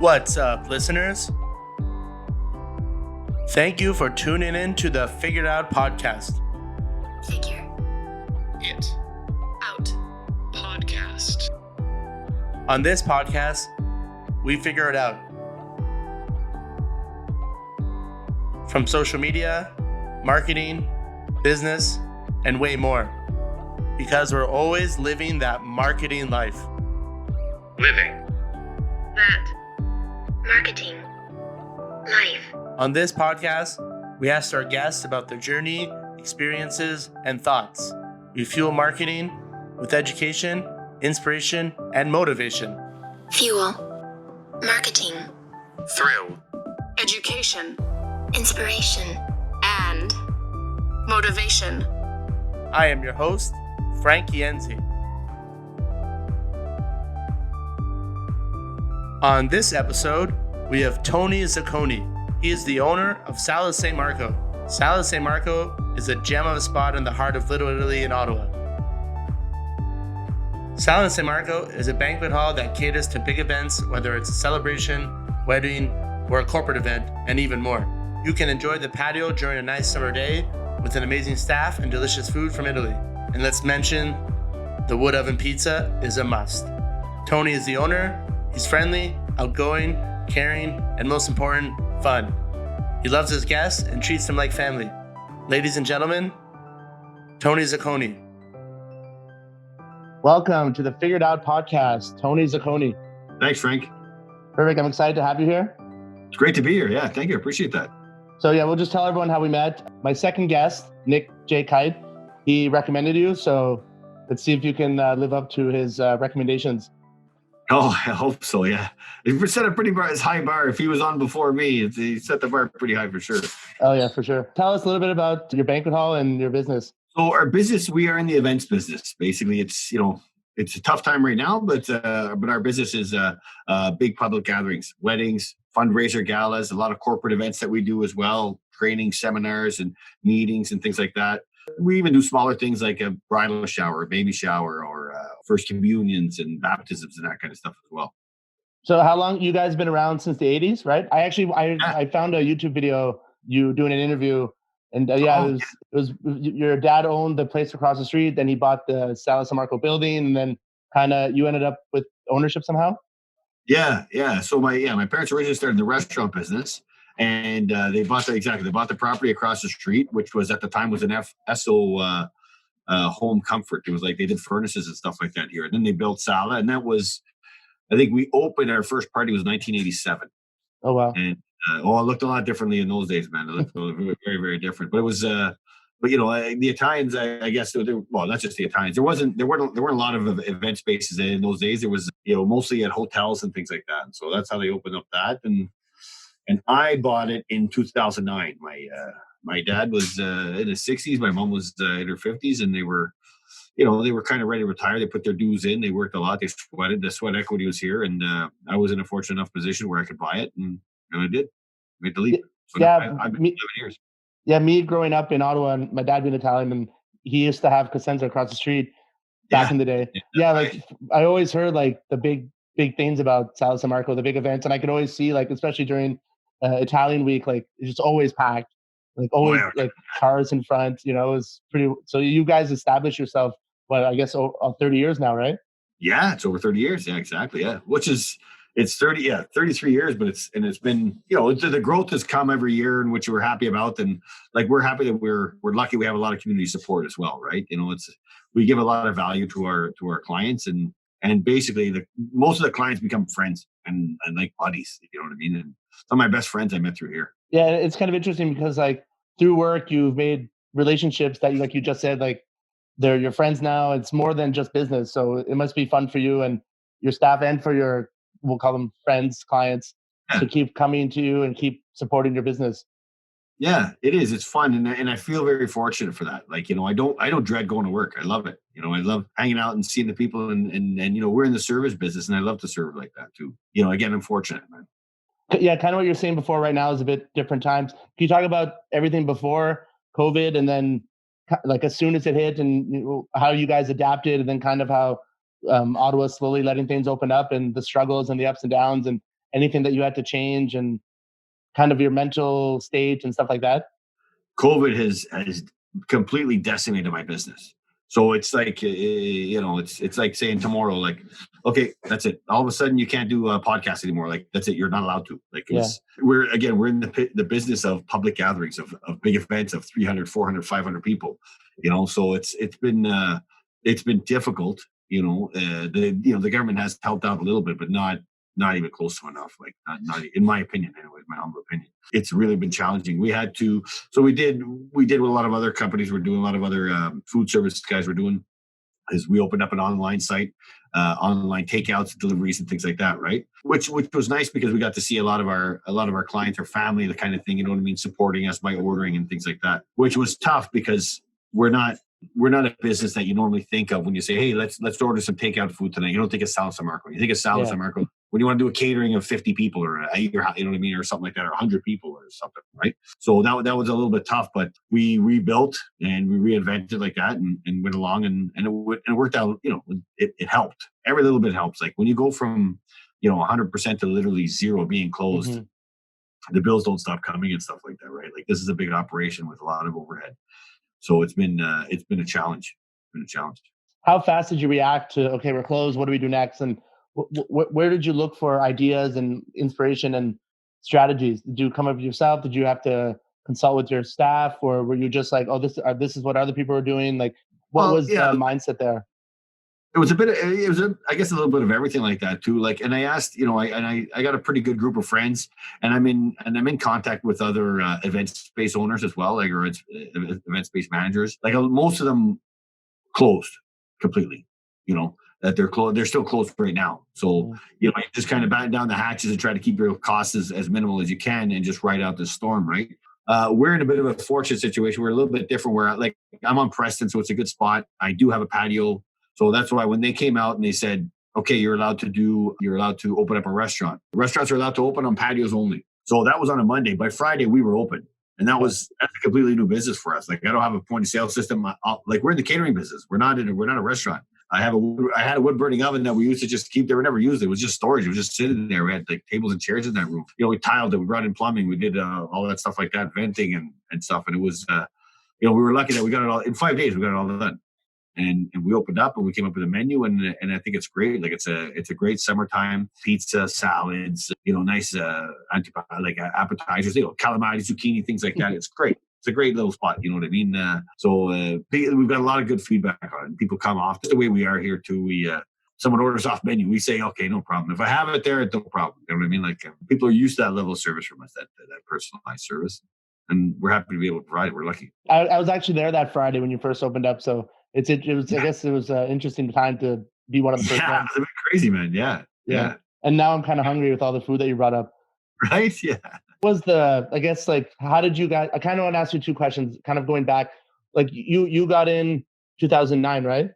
What's up, listeners? Thank you for tuning in to the Figured Out podcast. Figure It out. podcast. On this podcast, we figure it out. From social media, marketing, business, and way more. Because we're always living that marketing life. Living. That marketing life. On this podcast, we asked our guests about their journey, experiences, and thoughts. We fuel marketing with education, inspiration, and motivation. Fuel. Marketing. Thrill. Education Inspiration. and motivation. I am your host, Frank Yenzi. On this episode, we have Tony Zacconi. He is the owner of Sala San Marco. Sala San Marco is a gem of a spot in the heart of Little Italy in Ottawa. Sala San Marco is a banquet hall that caters to big events, whether it's a celebration, wedding, or a corporate event, and even more. You can enjoy the patio during a nice summer day with an amazing staff and delicious food from Italy. And let's mention, the wood oven pizza is a must. Tony is the owner. He's friendly, outgoing, caring, and most important, fun. He loves his guests and treats them like family. Ladies and gentlemen, Tony Zacconi. Welcome to the Figured Out podcast, Tony Zacconi. Thanks, Frank. Perfect. I'm excited to have you here. It's great to be here. Yeah, thank you. I appreciate that. So we'll just tell everyone how we met. My second guest, Nick J. Kite, he recommended you. So let's see if you can live up to his recommendations. Oh, I hope so. Yeah, he set a pretty high bar. If he was on before me, he set the bar pretty high for sure. Oh yeah, for sure. Tell us a little bit about your banquet hall and your business. So our business, we are in the events business. Basically, it's it's a tough time right now, but our business is big public gatherings, weddings, fundraiser galas, a lot of corporate events that we do as well, training seminars and meetings and things like that. We even do smaller things like a bridal shower, a baby shower, or first communions and baptisms and that kind of stuff as well. So how long you guys been around? Since the 80s, right? I found a YouTube video you doing an interview, and it was your dad owned the place across the street, then he bought the Sala San Marco building, and then kind of you ended up with ownership somehow. Yeah. So my parents originally started in the restaurant business, and they bought the property across the street, which was at the time was an Esso home comfort. It was like they did furnaces and stuff like that here, and then they built Sala, and that was, I think we opened our first party was 1987. Oh wow! And it looked a lot differently in those days, man. It looked very, very, very different. But it was, the Italians, I guess, not just the Italians. There weren't a lot of event spaces in those days. There was, mostly at hotels and things like that. And so that's how they opened up that. And I bought it in 2009. My dad was in his 60s. My mom was in her 50s, and they were kind of ready to retire. They put their dues in. They worked a lot. They sweated. The sweat equity was here, and I was in a fortunate enough position where I could buy it, and I did. Made the leap. So I've been 11 years. Yeah, me growing up in Ottawa, and my dad being Italian, and he used to have Cosenza across the street back in the day. Yeah, like I always heard like the big things about Sala San Marco, the big events, and I could always see like, especially during Italian week, like it's just always packed, like always like cars in front. It was pretty. So you guys established yourself, I guess 30 years now, right? Yeah, it's over 30 years. Yeah, exactly. Yeah, which is. It's 33 years, but it's been, the growth has come every year, in which we're happy about. And like, we're happy that we're lucky we have a lot of community support as well. Right. We give a lot of value to our clients, and basically most of the clients become friends and like buddies, you know what I mean? And some of my best friends I met through here. Yeah. It's kind of interesting because like through work, you've made relationships that like you just said, like they're your friends now. It's more than just business. So it must be fun for you and your staff and for your, we'll call them friends, clients, to keep coming to you and keep supporting your business. Yeah, it is. It's fun, and I feel very fortunate for that. Like, I don't dread going to work. I love it. I love hanging out and seeing the people, and we're in the service business, and I love to serve like that too. Again, I'm fortunate, man. Yeah, kind of what you're saying before. Right now is a bit different times. Can you talk about everything before COVID, and then like as soon as it hit, and how you guys adapted, and then kind of how Ottawa slowly letting things open up, and the struggles and the ups and downs, and anything that you had to change and kind of your mental state and stuff like that? COVID has completely decimated my business. So it's like it's like saying tomorrow, like, okay, that's it. All of a sudden, you can't do a podcast anymore. Like that's it. You're not allowed to. Like Yeah. we're in the business of public gatherings of big events of 300, 400, 500 people. So it's been difficult. The government has helped out a little bit, but not even close to enough. Like not in my opinion, anyway, my humble opinion. It's really been challenging. We had to, so we did what a lot of other companies were doing, a lot of other food service guys were doing, is we opened up an online site, online takeouts, deliveries, and things like that, right? Which was nice because we got to see a lot of our clients, our family, the kind of thing, you know what I mean, supporting us by ordering and things like that. Which was tough because we're not a business that you normally think of when you say, hey, let's order some takeout food tonight. You don't think of Sala San Marco. You think of Sala San Marco when you want to do a catering of 50 people or you know what I mean, or something like that, or 100 people or something, right? So that was a little bit tough, but we rebuilt and we reinvented like that and went along and it worked out. It helped. Every little bit helps. Like when you go from 100% to literally zero being closed, the bills don't stop coming and stuff like that, right? Like this is a big operation with a lot of overhead. So it's been a challenge. It's been a challenge. How fast did you react to, okay, we're closed, what do we do next? And where did you look for ideas and inspiration and strategies? Did you come up with yourself? Did you have to consult with your staff, or were you just like, oh, this is what other people are doing? Like, what was the mindset there? It was I guess a little bit of everything like that too. Like, and I asked, I got a pretty good group of friends, and I'm in contact with other event space owners as well, like, or event space managers. Like most of them closed completely, that they're still closed right now. So, you just kind of batten down the hatches and try to keep your costs as minimal as you can and just ride out the storm, right? We're in a bit of a fortunate situation. We're a little bit different where like I'm on Preston, so it's a good spot. I do have a patio. So that's why when they came out and they said, okay, you're allowed to open up a restaurant. Restaurants are allowed to open on patios only. So that was on a Monday. By Friday, we were open. And that's a completely new business for us. Like I don't have a point of sale system. Like we're in the catering business. We're not a restaurant. I had a wood burning oven that we used to just keep there. We never used it. It was just storage. It was just sitting there. We had like tables and chairs in that room. We tiled it. We brought in plumbing. We did all that stuff like that, venting and stuff. And it was, we were lucky that we got it all in 5 days. We got it all done. And we opened up and we came up with a menu and I think it's great. Like it's a great summertime pizza, salads, nice appetizers, calamari, zucchini, things like that. It's great. It's a great little spot. You know what I mean? So we've got a lot of good feedback on it. People come off the way we are here too. Someone orders off menu, we say, okay, no problem. If I have it there, no problem. You know what I mean? Like people are used to that level of service from us, that personalized service. And we're happy to be able to provide it. We're lucky. I was actually there that Friday when you first opened up. So it was I guess it was an interesting time to be one of the first ones. It's a bit crazy, man. Yeah. And now I'm kind of hungry with all the food that you brought up. Right? Yeah. Was how did you guys, I kind of want to ask you two questions, kind of going back, like you got in 2009, right?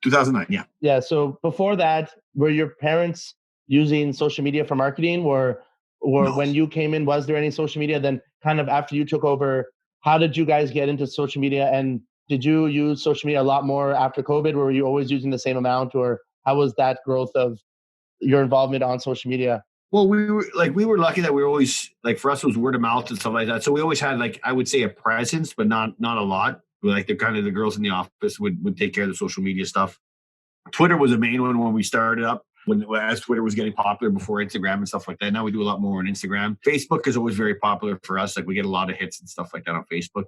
2009, yeah. Yeah. So before that, were your parents using social media for marketing or No. when you came in, was there any social media? Then kind of after you took over, how did you guys get into social media? And did you use social media a lot more after COVID? Or were you always using the same amount, or how was that growth of your involvement on social media? Well, we were lucky that we were always, like, for us it was word of mouth and stuff like that. So we always had, like, I would say a presence, but not a lot. Like the girls in the office would take care of the social media stuff. Twitter was a main one when we started up, as Twitter was getting popular before Instagram and stuff like that. Now we do a lot more on Instagram. Facebook is always very popular for us. Like we get a lot of hits and stuff like that on Facebook,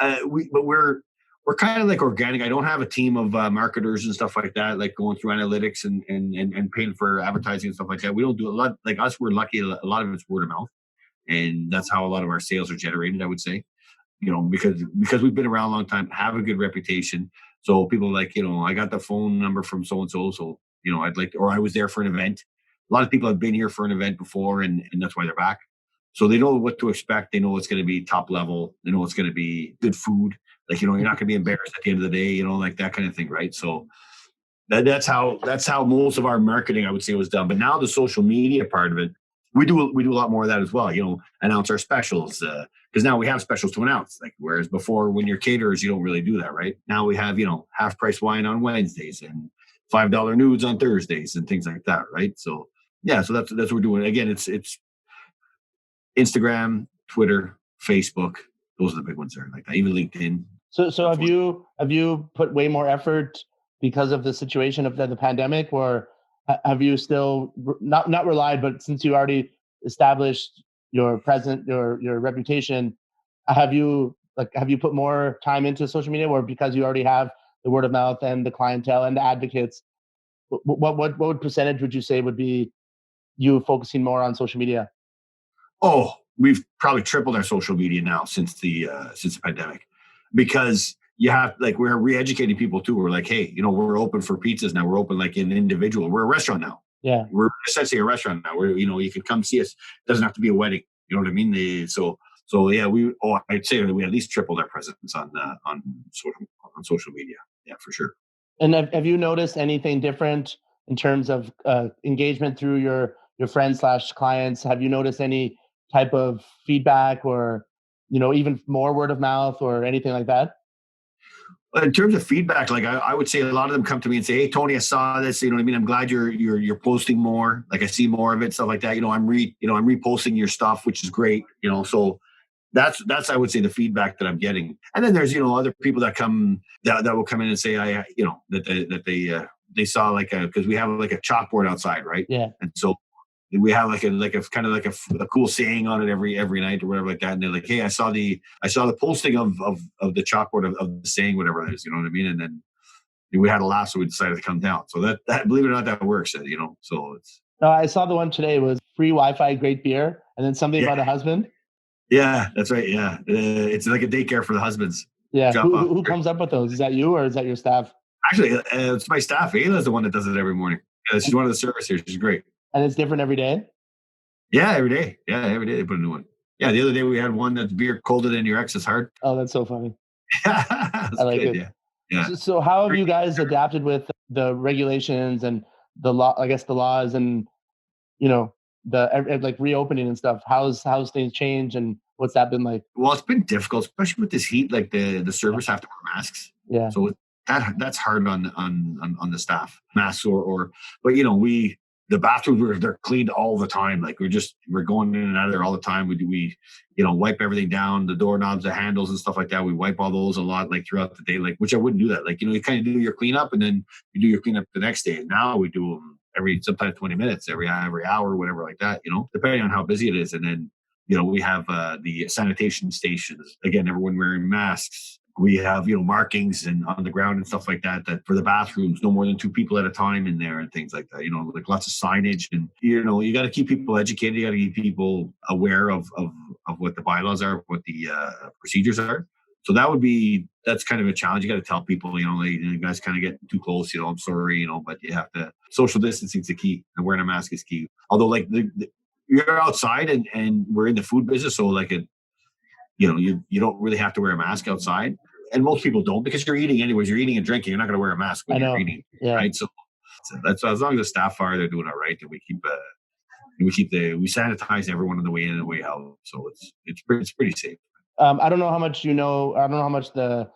but we're kind of like organic. I don't have a team of marketers and stuff like that, like going through analytics and paying for advertising and stuff like that. We don't do a lot. Like us, we're lucky. A lot of it's word of mouth, and that's how a lot of our sales are generated, I would say. Because we've been around a long time, have a good reputation. So people like, I got the phone number from so and so. So or I was there for an event. A lot of people have been here for an event before, and that's why they're back. So they know what to expect. They know it's going to be top level. They know it's going to be good food. Like, you're not going to be embarrassed at the end of the day, like that kind of thing, right? So that's how most of our marketing, I would say, was done. But now the social media part of it, we do a lot more of that as well. Announce our specials because now we have specials to announce. Like whereas before, when you're caterers, you don't really do that, right? Now we have half price wine on Wednesdays and $5 nudes on Thursdays and things like that, right? So yeah, so that's what we're doing. Again, it's Instagram, Twitter, Facebook. Those are the big ones there, like that. Even LinkedIn. So have you put way more effort because of the situation of the pandemic, or have you still not relied, but since you already established your your reputation, have you put more time into social media, or because you already have the word of mouth and the clientele and the advocates, what would percentage would you say would be you focusing more on social media? Oh, we've probably tripled our social media now since the pandemic, because you have, like, we're re-educating people too. We're like, hey, we're open for pizzas now. We're open like an individual. We're a restaurant now. Yeah. We're essentially a restaurant now. We're, you can come see us. It doesn't have to be a wedding. You know what I mean? So yeah, I'd say that we at least tripled our presence on social media. Yeah, for sure. And have you noticed anything different in terms of engagement through your friends slash clients? Have you noticed any type of feedback, or even more word of mouth or anything like that? But in terms of feedback, like I would say a lot of them come to me and say, "Hey, Tony, I saw this. You know what I mean? I'm glad you're posting more. Like, I see more of it, stuff like that. I'm reposting your stuff, which is great. So that's I would say the feedback that I'm getting. And then there's other people that come that will come in and say, they saw, like, because we have like a chalkboard outside, right? Yeah. And so we have like a kind of like a cool saying on it every night or whatever like that. And they're like, hey, I saw the posting of the chalkboard of the saying, whatever it is, you know what I mean? And then we had a laugh, so we decided to come down. So that believe it or not, that works. So it's, No, I saw the one today. It was free Wi-Fi, great beer, and then something about a husband. yeah, that's right. Yeah, it's like a daycare for the husbands. Yeah. Drop off. Who comes up with those? Is that you, or is that your staff? Actually, it's my staff. Ayla's the one that does it every morning. She's one of the service here. She's great. And it's different every day? Yeah, every day. Yeah, every day they put a new one. Yeah, the other day we had one that's beer colder than your ex's heart. Oh, that's so funny. I like it. Yeah. Yeah. So how have you guys adapted with the regulations and the law? I guess the laws and like reopening and stuff. How's things changed, and what's that been like? Well, it's been difficult, especially with this heat. Like, the servers have to wear masks. Yeah. So that's hard on the staff. Masks but the bathrooms, they're cleaned all the time. Like, we're going in and out of there all the time. We wipe everything down, the doorknobs, the handles and stuff like that. We wipe all those a lot, like, throughout the day, like, which I wouldn't do that. Like, you kind of do your cleanup and then you do your cleanup the next day. And now we do them sometimes 20 minutes, every hour, whatever like that, depending on how busy it is. And then, we have the sanitation stations, again, everyone wearing masks. We have, markings and on the ground and stuff like that for the bathrooms, no more than 2 people at a time in there and things like that, like lots of signage. And, you got to keep people educated. You got to keep people aware of what the bylaws are, what the procedures are. So that's kind of a challenge. You got to tell people, like, you guys kind of get too close, I'm sorry, but you have to, social distancing is the key, and wearing a mask is key. Although, like, you're outside and we're in the food business. So, like, you don't really have to wear a mask outside. And most people don't, because you're eating anyways. You're eating and drinking. You're not going to wear a mask when you're eating, right? So that's, as long as the staff are, they're doing all right, and we sanitize everyone on the way in and the way out. So it's pretty safe. I don't know how much I don't know how much the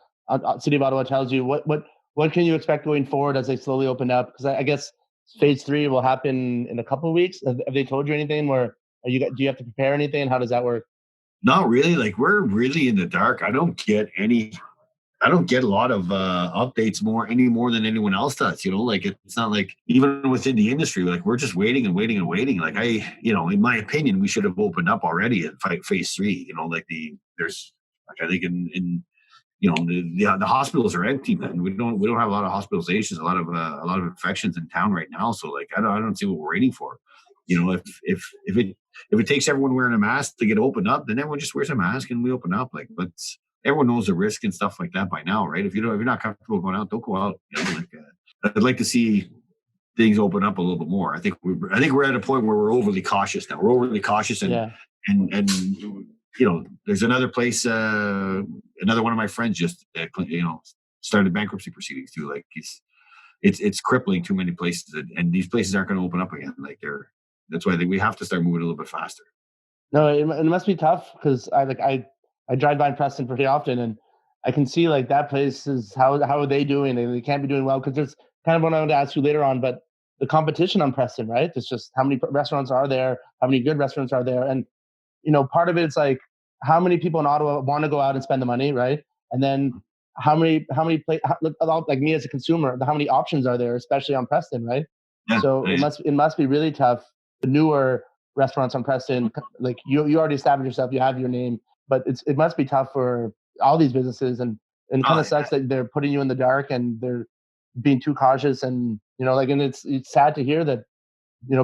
city of Ottawa tells you. What can you expect going forward as they slowly open up? Because I guess phase 3 will happen in a couple of weeks. Have they told you anything? Do you have to prepare anything? How does that work? Not really. Like, we're really in the dark. I don't get a lot of updates any more than anyone else does. Like, it's not like, even within the industry, like, we're just waiting and waiting and waiting. Like, in my opinion, we should have opened up already at phase 3. I think in the hospitals are empty, man. We don't have a lot of hospitalizations, a lot of infections in town right now. So, like, I don't see what we're waiting for. If it takes everyone wearing a mask to get opened up, then everyone just wears a mask and we open up. Like, but everyone knows the risk and stuff like that by now, right? If you're not comfortable going out, don't go out. I'd like to see things open up a little bit more. I think we're at a point where we're overly cautious now. We're overly cautious, and there's another place. Another one of my friends just started bankruptcy proceedings too. Like, it's crippling too many places, and these places aren't going to open up again. Like, that's why I think we have to start moving a little bit faster. No, it must be tough, because I drive by Preston pretty often, and I can see, like, that place is how are they doing? They can't be doing well, because there's kind of what I want to ask you later on. But the competition on Preston, right? It's just how many restaurants are there, how many good restaurants are there, and part of it's like how many people in Ottawa want to go out and spend the money, right? And then like me as a consumer, how many options are there, especially on Preston, right? Yeah, So yeah. it must be really tough. The newer restaurants on Preston, like you already established yourself, you have your name, but it must be tough for all these businesses, and it kind Oh, of sucks that they're putting you in the dark and they're being too cautious, and and it's sad to hear that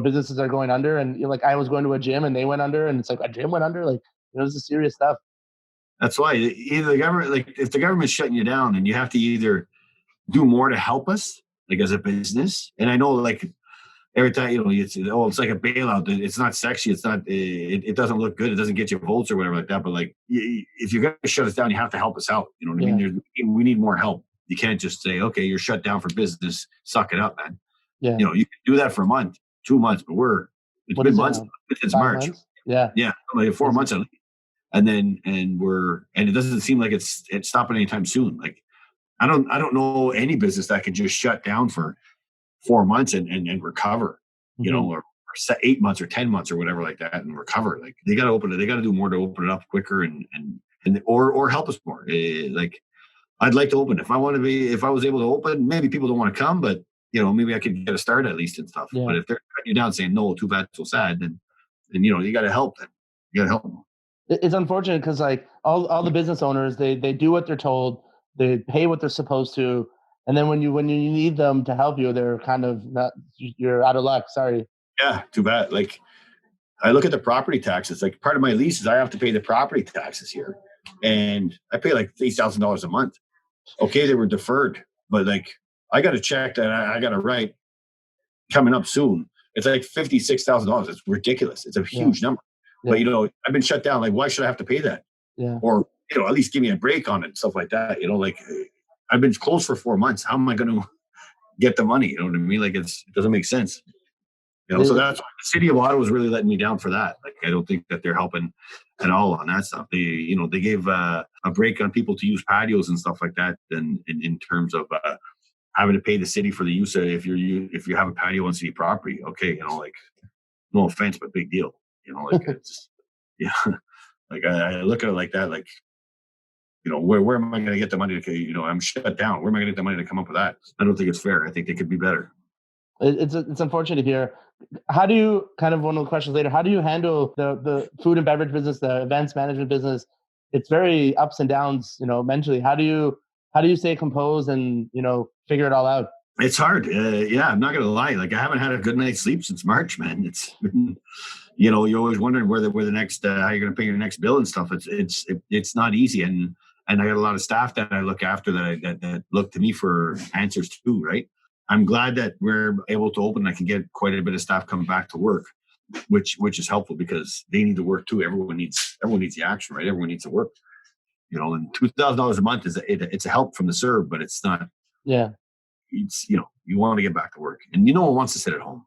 businesses are going under, and like I was going to a gym and they went under, and it's like a gym went under, like this is serious stuff. That's why either the government, like if the government's shutting you down, and you have to either do more to help us, like as a business. And I know, like every time it's like a bailout. It's not sexy. It's not. It doesn't look good. It doesn't get you votes or whatever like that. But like, if you're gonna shut us down, you have to help us out. You know what I mean? We need more help. You can't just say, okay, you're shut down for business. Suck it up, man. Yeah. You can do that for a month, 2 months, but it's been months. It's 5 March. months? Yeah. Yeah, like 4 months at least. And it doesn't seem like it's stopping anytime soon. Like I don't know any business that can just shut down for 4 months and recover, or 8 months or 10 months or whatever like that and recover. Like they got to open it. They got to do more to open it up quicker and or help us more. Like I'd like to open. If I was able to open, maybe people don't want to come, but maybe I could get a start at least and stuff. Yeah. But if they're cutting you down saying no, too bad, so sad, then you got to help them. You got to help them. It's unfortunate because like all the business owners, they do what they're told, they pay what they're supposed to, and then when you need them to help you, they're kind of not. You're out of luck. Sorry. Yeah, too bad. Like I look at the property taxes. Like part of my lease is I have to pay the property taxes here, and I pay like $8,000 a month. Okay, they were deferred, but like I got a check that I got to write coming up soon. It's like $56,000. It's ridiculous. It's a huge number. Yeah. But I've been shut down. Like, why should I have to pay that? Yeah. Or at least give me a break on it and stuff like that. Like I've been closed for 4 months. How am I going to get the money? You know what I mean? Like it doesn't make sense. So that's why the city of Ottawa was really letting me down for that. Like I don't think that they're helping at all on that stuff. They they gave a break on people to use patios and stuff like that. And in terms of having to pay the city for the use of if you have a patio on city property. Okay, like no offense, but big deal. Like it's like I look at it like that. Like where am I going to get the money to? I'm shut down. Where am I going to get the money to come up with that? I don't think it's fair. I think they could be better. It's unfortunate here. How do you one of the questions later? How do you handle the food and beverage business, the events management business? It's very ups and downs, mentally. How do you stay composed and figure it all out? It's hard. Yeah, I'm not gonna lie. Like I haven't had a good night's sleep since March, man. It's been, you're always wondering where the next how you're gonna pay your next bill and stuff. It's not easy, and I got a lot of staff that I look after that look to me for answers too. Right. I'm glad that we're able to open. I can get quite a bit of staff coming back to work, which is helpful because they need to work too. Everyone needs the action, right? Everyone needs to work. And $2,000 a month it's a help from the CERB, but it's not. Yeah. It's you want to get back to work, and no one wants to sit at home.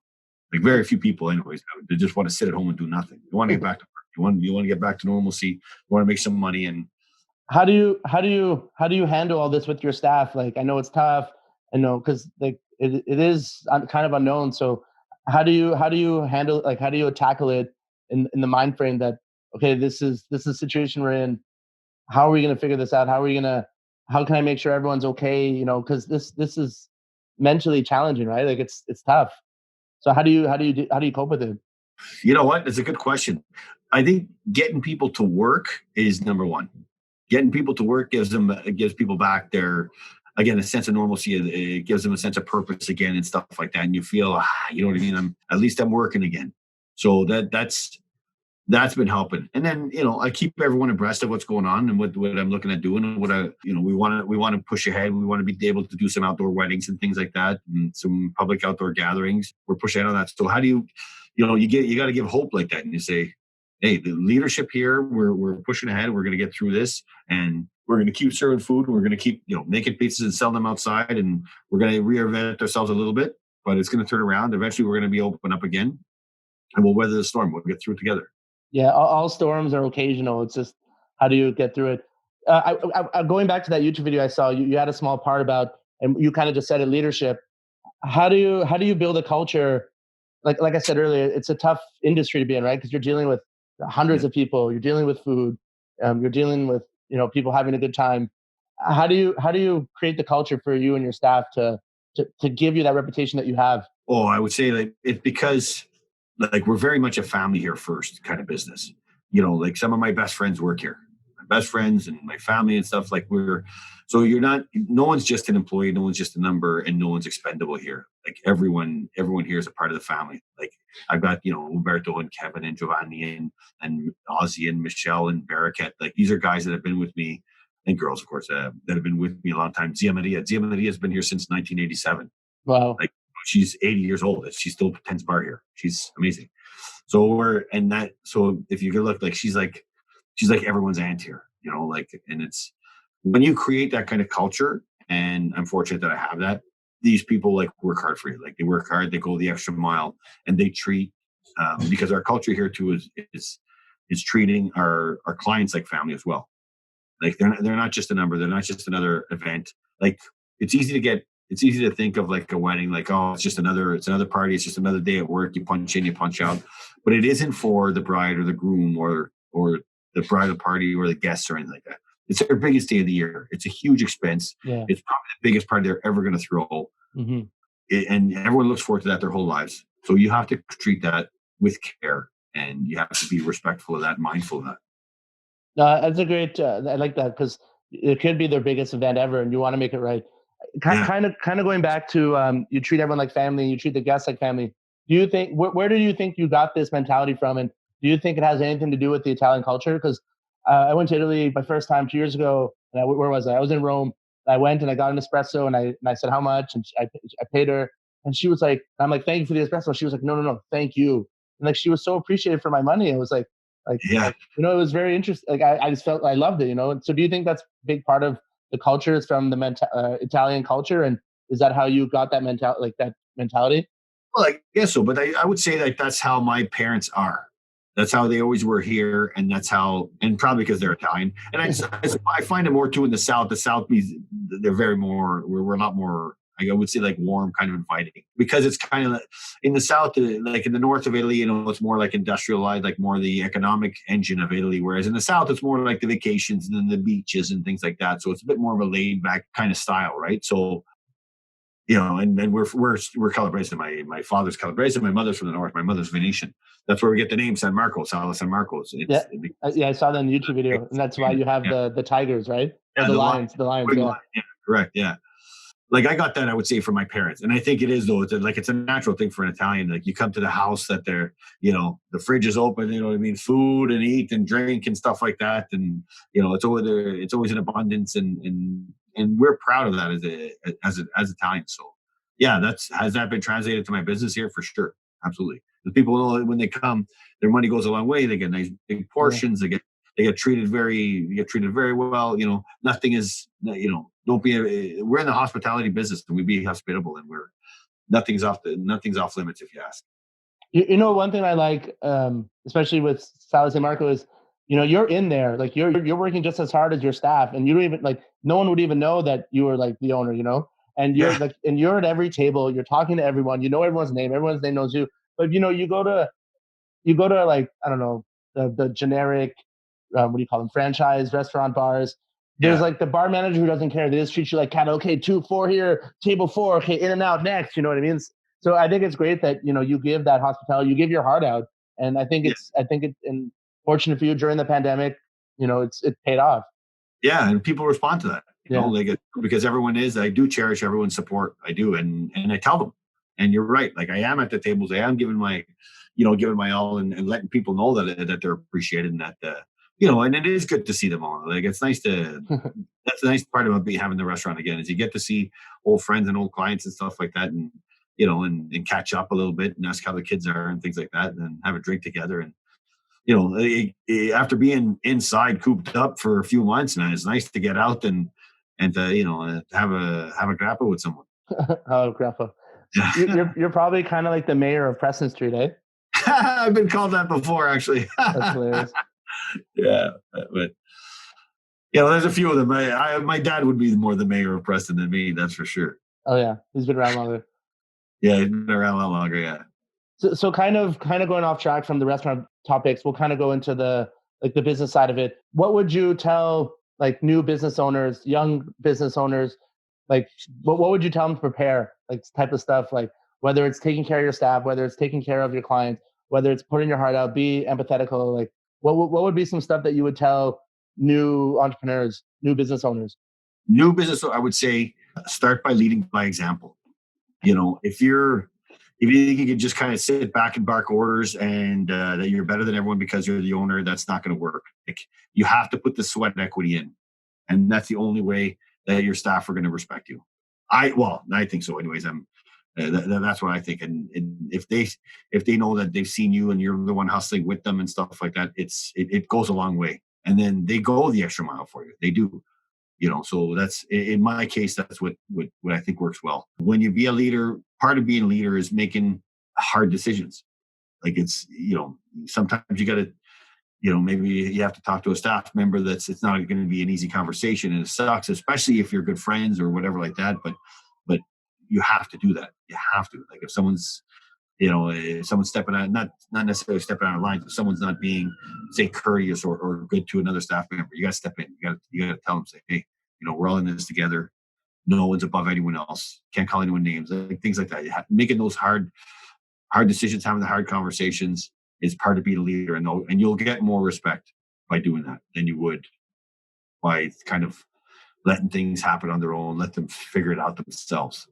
Like very few people, anyways. They just want to sit at home and do nothing. You want to get back to work. You want to get back to normalcy. You want to make some money. And how do you handle all this with your staff? Like I know it's tough. I know because like it is kind of unknown. So how do you handle, like how do you tackle it in the mind frame that okay, this is the situation we're in. How are we going to figure this out? How can I make sure everyone's okay? Because this is mentally challenging, right? Like it's tough. So how do you cope with it? You know what? It's a good question. I think getting people to work is number one. Getting people to work gives people back their, again, a sense of normalcy. It gives them a sense of purpose again and stuff like that. And you feel, you know what I mean? At least I'm working again. So that's been helping. And then, I keep everyone abreast of what's going on and what I'm looking at doing and what we want to push ahead. We want to be able to do some outdoor weddings and things like that and some public outdoor gatherings. We're pushing ahead on that. So how do you got to give hope like that. And you say, hey, the leadership here, we're pushing ahead. We're going to get through this and we're going to keep serving food. We're going to keep, making pizzas and sell them outside. And we're going to reinvent ourselves a little bit, but it's going to turn around. Eventually we're going to be open up again and we'll weather the storm. We'll get through it together. Yeah, all storms are occasional. It's just how do you get through it? I going back to that YouTube video I saw, you had a small part about, and you kind of just said it, leadership. how do you build a culture? Like I said earlier, it's a tough industry to be in, right? Because you're dealing with hundreds Yeah. of people, you're dealing with food, you're dealing with people having a good time. How do you create the culture for you and your staff to give you that reputation that you have? Oh, I would say like it's because like we're very much a family here first kind of business. Like some of my best friends work here. My best friends and my family and stuff. Like so you're not. No one's just an employee. No one's just a number, and no one's expendable here. Like everyone here is a part of the family. Like I've got Umberto and Kevin and Giovanni and Ozzy and Michelle and Baraket. Like these are guys that have been with me, and girls of course that have been with me a long time. Zia Maria has been here since 1987. Wow. Like she's 80 years old. She still tends bar here. She's amazing. So if you could look, like she's like everyone's aunt here, like, and it's when you create that kind of culture, and I'm fortunate that I have that. These people like work hard for you. Like they work hard, they go the extra mile, and they treat because our culture here too is treating our clients like family as well. Like they're not just a number. They're not just another event. Like it's easy to get. It's easy to think of like a wedding, like, oh, it's another party. It's just another day at work. You punch in, you punch out, but it isn't for the bride or the groom or the bridal party or the guests or anything like that. It's their biggest day of the year. It's a huge expense. Yeah. It's probably the biggest party they're ever going to throw, Hmm. and everyone looks forward to that their whole lives. So you have to treat that with care, and you have to be respectful of that, mindful of that. That's a great. I like that because it could be their biggest event ever, and you want to make it right. Yeah. Kind of going back to you treat everyone like family, you treat the guests like family. Do you think where do you think you got this mentality from, and do you think it has anything to do with the Italian culture? Because I went to Italy my first time 2 years ago, and where was I? I was in Rome. I went and I got an espresso, and I said how much, and I paid her, and she was like, I'm like, thank you for the espresso. She was like, no, no, no, thank you, and like she was so appreciative for my money. It was like Yeah. it was very interesting. Like I just felt I loved it. So do you think that's a big part of the culture is from the Italian culture, and is that how you got that mentality? Well, I guess so, but I would say that that's how my parents are. That's how they always were here, and that's how, and probably because they're Italian. And I find it more too in the South. The South, they're very more. We're a lot more. I would say like warm, kind of inviting, because it's kind of in the South, like in the north of Italy, it's more like industrialized, like more the economic engine of Italy. Whereas in the South, it's more like the vacations and then the beaches and things like that. So it's a bit more of a laid back kind of style, right? So and then we're Calabrese. My father's Calabrese. My mother's from the north. My mother's Venetian. That's where we get the name San Marcos, Sala San Marcos. Yeah, yeah, I saw that in the YouTube video, and that's why you have Yeah, the tigers, right? Or yeah, the the lion, lions, the lions. big Yeah, lion. Yeah, correct. Yeah, like I got that. I would say from my parents, and I think it is though. It's a natural thing for an Italian. Like you come to the house that the fridge is open. You know what I mean? Food and eat and drink and stuff like that, and it's always there. It's always in abundance, and we're proud of that as Italians. So yeah, has that been translated to my business here for sure? Absolutely. The people know when they come, their money goes a long way. They get nice big yeah. portions. They get treated very well. Nothing is. Don't be. We're in the hospitality business, and we be hospitable, and nothing's off limits if you ask. One thing I like, especially with Sala San Marco, is you're in there, like you're working just as hard as your staff, and you don't even like no one would even know that you were like the owner, and you're Yeah, like, and you're at every table, you're talking to everyone, everyone's name knows you, but you go to like I don't know the generic what do you call them, franchise restaurant bars. There's yeah, like the bar manager who doesn't care. They just treat you like cattle. Okay, 2, 4 here, table 4. Okay, in and out next. You know what I mean? So I think it's great that you give that hospitality, you give your heart out, and yeah. I think it's and fortunate for you during the pandemic. It paid off. Yeah, and people respond to that. Yeah. They get because everyone is. I do cherish everyone's support. I do, and I tell them. And you're right. Like I am at the tables. I am giving my all, and letting people know that they're appreciated, and that and it is good to see them all. Like it's nice to. That's the nice part about having the restaurant again is you get to see old friends and old clients and stuff like that, and and catch up a little bit and ask how the kids are and things like that, and have a drink together and after being inside cooped up for a few months, and it's nice to get out and to have a grappa with someone. Oh, grandpa. So you're probably kind of like the mayor of Preston Street, eh? I've been called that before, actually. That's hilarious. Yeah, but there's a few of them. My dad would be more the mayor of Preston than me, that's for sure. Oh yeah, he's been around longer. Yeah, it's been around a lot longer. Yeah. So kind of going off track from the restaurant topics, we'll kind of go into the business side of it. What would you tell like new business owners, young business owners, like what would you tell them to prepare? Like type of stuff, like whether it's taking care of your staff, whether it's taking care of your clients, whether it's putting your heart out, be empathetical. Like what would be some stuff that you would tell new entrepreneurs, new business owners? New business, I would say, start by leading by example. If you think you can just kind of sit back and bark orders and that you're better than everyone because you're the owner, that's not going to work. Like, you have to put the sweat equity in, and that's the only way that your staff are going to respect you. I think so. Anyways, that's what I think. And if they know that they've seen you and you're the one hustling with them and stuff like that, it goes a long way. And then they go the extra mile for you. They do. So that's, in my case, that's what I think works well. When you be a leader, part of being a leader is making hard decisions. Like, it's, sometimes you got to, maybe you have to talk to a staff member it's not going to be an easy conversation, and it sucks, especially if you're good friends or whatever like that. But you have to do that. You have to. Like, if someone's stepping out, not necessarily stepping out of line, but someone's not being, say, courteous or good to another staff member, you got to step in. You got to tell them, say, hey, we're all in this together. No one's above anyone else. Can't call anyone names. Like, things like that. Making those hard decisions, having the hard conversations is part of being a leader, and you'll get more respect by doing that than you would by kind of letting things happen on their own, let them figure it out themselves,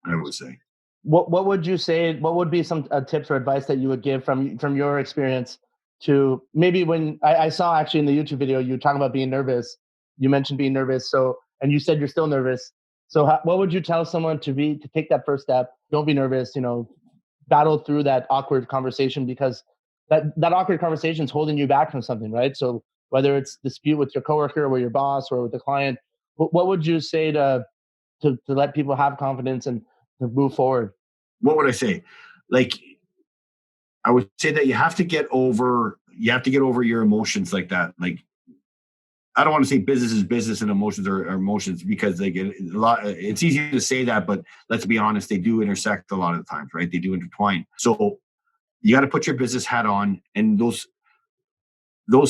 I would say. What would you say? What would be some tips or advice that you would give from your experience to maybe when I saw actually in the YouTube video you talking about being nervous. You mentioned being nervous, and you said you're still nervous. So what would you tell someone to take that first step? Don't be nervous. Battle through that awkward conversation, because that awkward conversation is holding you back from something, right? So whether it's dispute with your coworker or with your boss or with the client, what would you say to let people have confidence and to move forward? What would I say? Like, I would say that you have to get over your emotions like that. Like, I don't want to say business is business and emotions are emotions, because they get a lot. It's easy to say that, but let's be honest, they do intersect a lot of the times, right? They do intertwine. So you got to put your business hat on, and those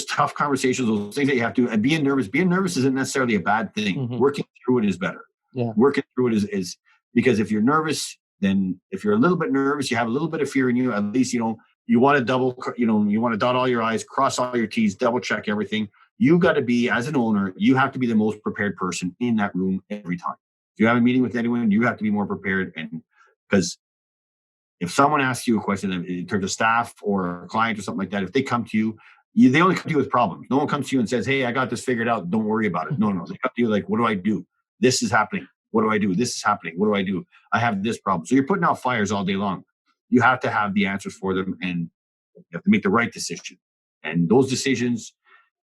tough conversations, those things that you have to. And being nervous isn't necessarily a bad thing. Mm-hmm. Working through it is better. Yeah. Working through it is because if you're nervous, then if you're a little bit nervous, you have a little bit of fear in you. At least you want to you want to dot all your I's, cross all your T's, double check everything. You got to be, as an owner, you have to be the most prepared person in that room every time. If you have a meeting with anyone, you have to be more prepared. And because if someone asks you a question in terms of staff or a client or something like that, if they come to you, they only come to you with problems. No one comes to you and says, hey, I got this figured out. Don't worry about it. No. They come to you like, what do I do? This is happening. What do I do? This is happening. What do I do? I have this problem. So you're putting out fires all day long. You have to have the answers for them, and you have to make the right decision. And those decisions,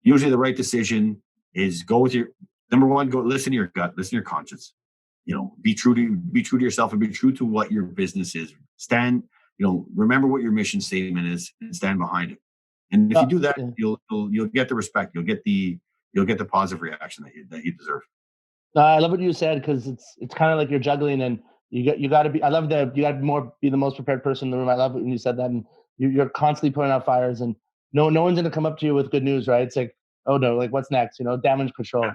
usually the right decision is go with your number one, go listen to your gut, listen to your conscience. Be true to yourself and be true to what your business is. Stand, remember what your mission statement is and stand behind it. And if you do that, you'll get the respect, you'll get the positive reaction that you deserve. I love what you said, because it's kind of like you're juggling, and you got to be. I love that you got to be the most prepared person in the room. I love when you said that, and you're constantly putting out fires, and no one's going to come up to you with good news, right? It's like, oh no, like what's next? Damage control.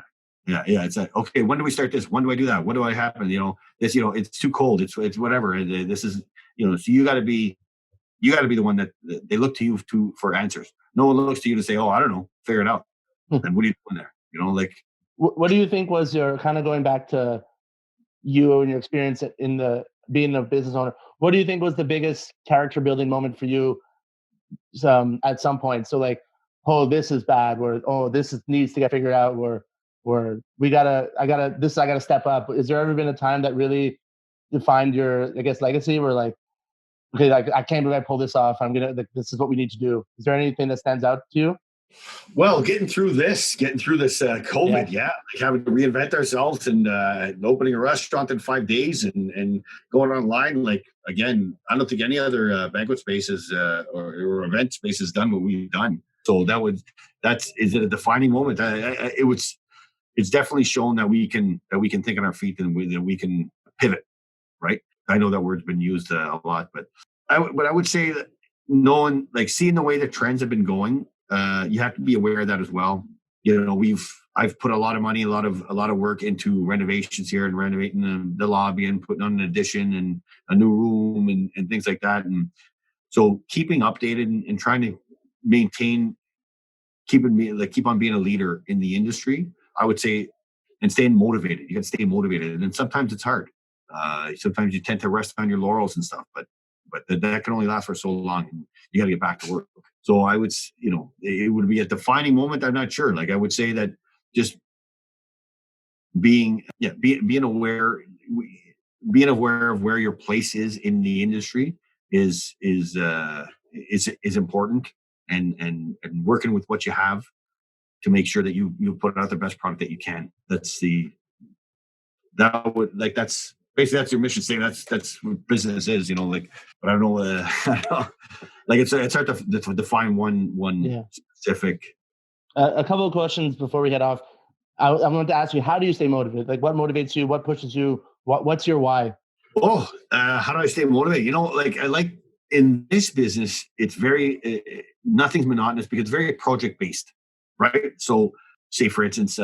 Yeah. It's like, okay, when do we start this? When do I do that? What do I happen? This, it's too cold. It's whatever. This is, so you got to be the one that they look to you for answers. No one looks to you to say, oh, I don't know, figure it out. And what are you doing there? What do you think was your, kind of going back to you and your experience in being a business owner? What do you think was the biggest character building moment for you? At some point, so like, oh, this is bad, or this needs to get figured out, or I gotta step up. Is there ever been a time that really defined your, I guess, legacy, where like, okay, like I can't believe I pull this off. This is what we need to do. Is there anything that stands out to you? Well, getting through this COVID, like having to reinvent ourselves and opening a restaurant in 5 days and going online. Like, again, I don't think any other banquet spaces or event space has done what we've done. So is it a defining moment? It's definitely shown that we can think on our feet and that we can pivot, right? I know that word's been used a lot, but I would say that knowing, like seeing the way the trends have been going, you have to be aware of that as well. I've put a lot of money, a lot of work into renovations here and renovating the lobby and putting on an addition and a new room and things like that. And so keeping updated and trying to maintain, keep on being a leader in the industry, I would say, and staying motivated. You got to stay motivated, and sometimes it's hard. Sometimes you tend to rest on your laurels and stuff, but that can only last for so long. And you got to get back to work. So I would, it would be a defining moment. I'm not sure. Like I would say that just being aware, being aware of where your place is in the industry is important, and working with what you have to make sure that you put out the best product that you can. That's your mission statement. That's what business is, like. But I don't know. Like it's hard to define one specific. A couple of questions before we head off. I wanted to ask you, how do you stay motivated? Like, what motivates you? What pushes you? What's your why? Oh, how do I stay motivated? Like I like in this business, it's very nothing's monotonous because it's very project based, right? So, say for instance,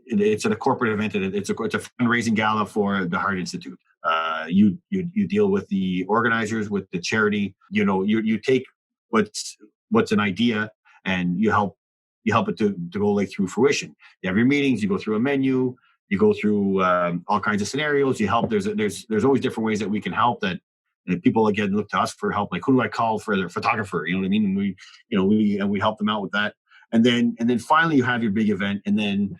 it's at a corporate event. It's a fundraising gala for the Heart Institute. You deal with the organizers, with the charity. You take what's an idea and you help it to go like through fruition. You have your meetings, you go through a menu, you go through all kinds of scenarios. You help. There's always different ways that we can help. That people again look to us for help. Like, who do I call for the photographer? You know what I mean? And we help them out with that. And then finally you have your big event. And then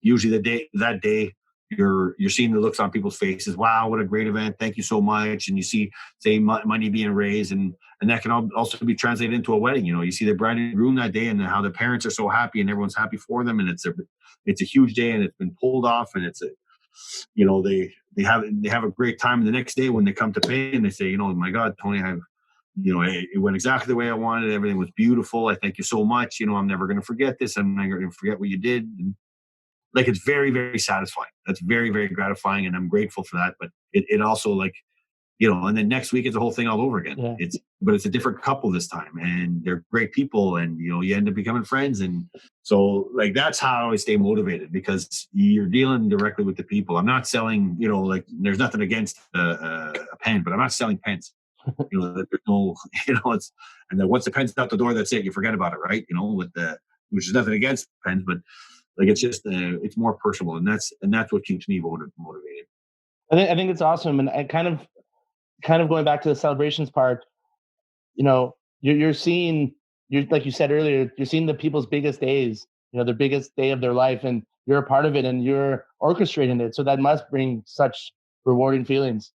usually that day you're seeing the looks on people's faces. Wow, what a great event! Thank you so much. And you see money being raised, and that can also be translated into a wedding. You see the bride and groom that day, and how the parents are so happy, and everyone's happy for them, and it's a huge day, and it's been pulled off, and they have a great time. The next day when they come to pay, and they say, my God, Tony, it went exactly the way I wanted. Everything was beautiful. I thank you so much. I'm never going to forget this. I'm never going to forget what you did. And like, it's very, very satisfying. That's very, very gratifying, and I'm grateful for that. But it also, like, and then next week it's the whole thing all over again. Yeah. It's a different couple this time, and they're great people, and you end up becoming friends. And so, like, that's how I stay motivated, because you're dealing directly with the people. I'm not selling, like, there's nothing against a pen, but I'm not selling pens. There's no, it's, and then once the pen's out the door, that's it. You forget about it, right? Which is nothing against pens, but like, it's just it's more personal, and that's what keeps me motivated. I think it's awesome, and I kind of going back to the celebrations part. You're seeing, like you said earlier, you're seeing the people's biggest days, their biggest day of their life, and you're a part of it, and you're orchestrating it. So that must bring such rewarding feelings.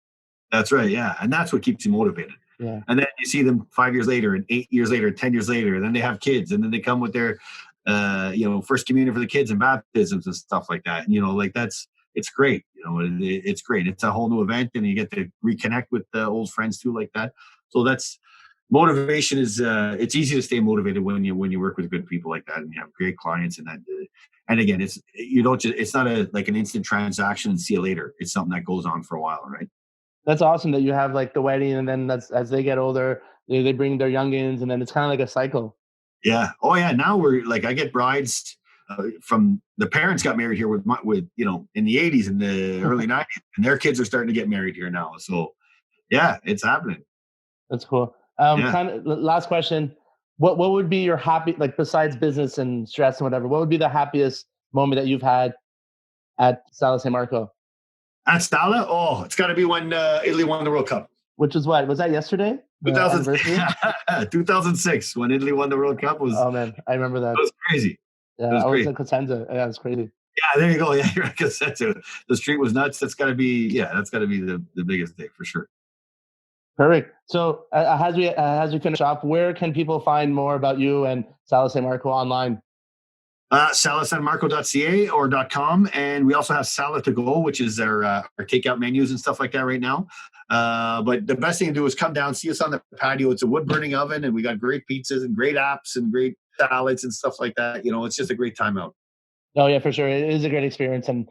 That's right, yeah, and that's what keeps you motivated. Yeah. And then you see them 5 years later, and 8 years later, 10 years later, and then they have kids, and then they come with their first communion for the kids and baptisms and stuff like that. It's great. It's great. It's a whole new event, and you get to reconnect with the old friends too, like that. So that's motivation. It's easy to stay motivated when you work with good people like that, and you have great clients, and that. And again, it's not like an instant transaction and see you later. It's something that goes on for a while, right? That's awesome that you have like the wedding, and then as they get older, they bring their youngins, and then it's kind of like a cycle. Yeah. Oh yeah. Now we're like, I get brides from the parents got married here with in the 80s and the early 90s, and their kids are starting to get married here now. So yeah, it's happening. That's cool. Kind of last question. What would be your happy, like, besides business and stress and whatever, what would be the happiest moment that you've had at Sala San Marco? At Sala? Oh, it's got to be when Italy won the World Cup. Which was what? Was that yesterday? 2006, when Italy won the World Cup. Oh man, I remember that. It was crazy. Yeah, I was in Cosenza. Yeah, it was crazy. Yeah, there you go. Yeah, you're at Cosenza. The street was nuts. That's got to be the biggest day for sure. Perfect. So as we finish off, where can people find more about you and Sala San Marco online? salasanmarco.ca or .com, and we also have Sala to go, which is our takeout menus and stuff like that right now. But the best thing to do is come down, see us on the patio. It's a wood burning oven, and we got great pizzas and great apps and great salads and stuff like that. It's just a great time out. Oh yeah, for sure. It is a great experience, and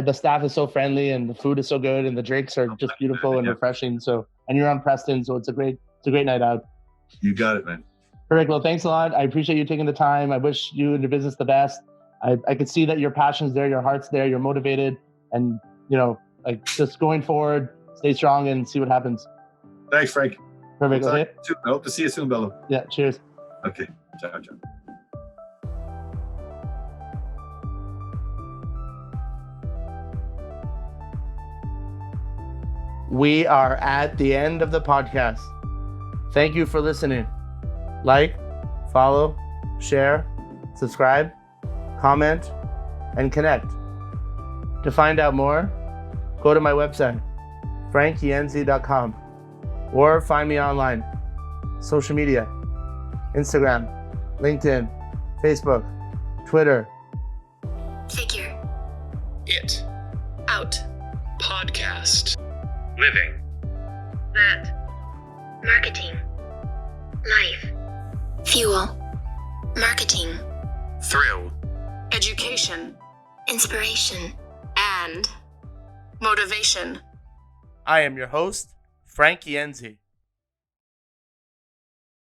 the staff is so friendly and the food is so good and the drinks are just beautiful and refreshing. So, and you're on Preston, so it's a great night out. You got it, man. Perfect. Well, thanks a lot. I appreciate you taking the time. I wish you and your business the best. I could see that your passion's there, your heart's there, you're motivated, and like just going forward, stay strong and see what happens. Thanks, Frank. Perfect. Okay. I hope to see you soon, Bello. Yeah. Cheers. Okay. Ciao, ciao. We are at the end of the podcast. Thank you for listening. Like, follow, share, subscribe, comment, and connect. To find out more, go to my website, frankienzi.com, or find me online, social media, Instagram, LinkedIn, Facebook, Twitter. Figure. It. Out. Podcast. Living. That. Marketing. Life. Fuel. Marketing. Thrill. Education. Inspiration. And motivation. I am your host, Frank Yenzi.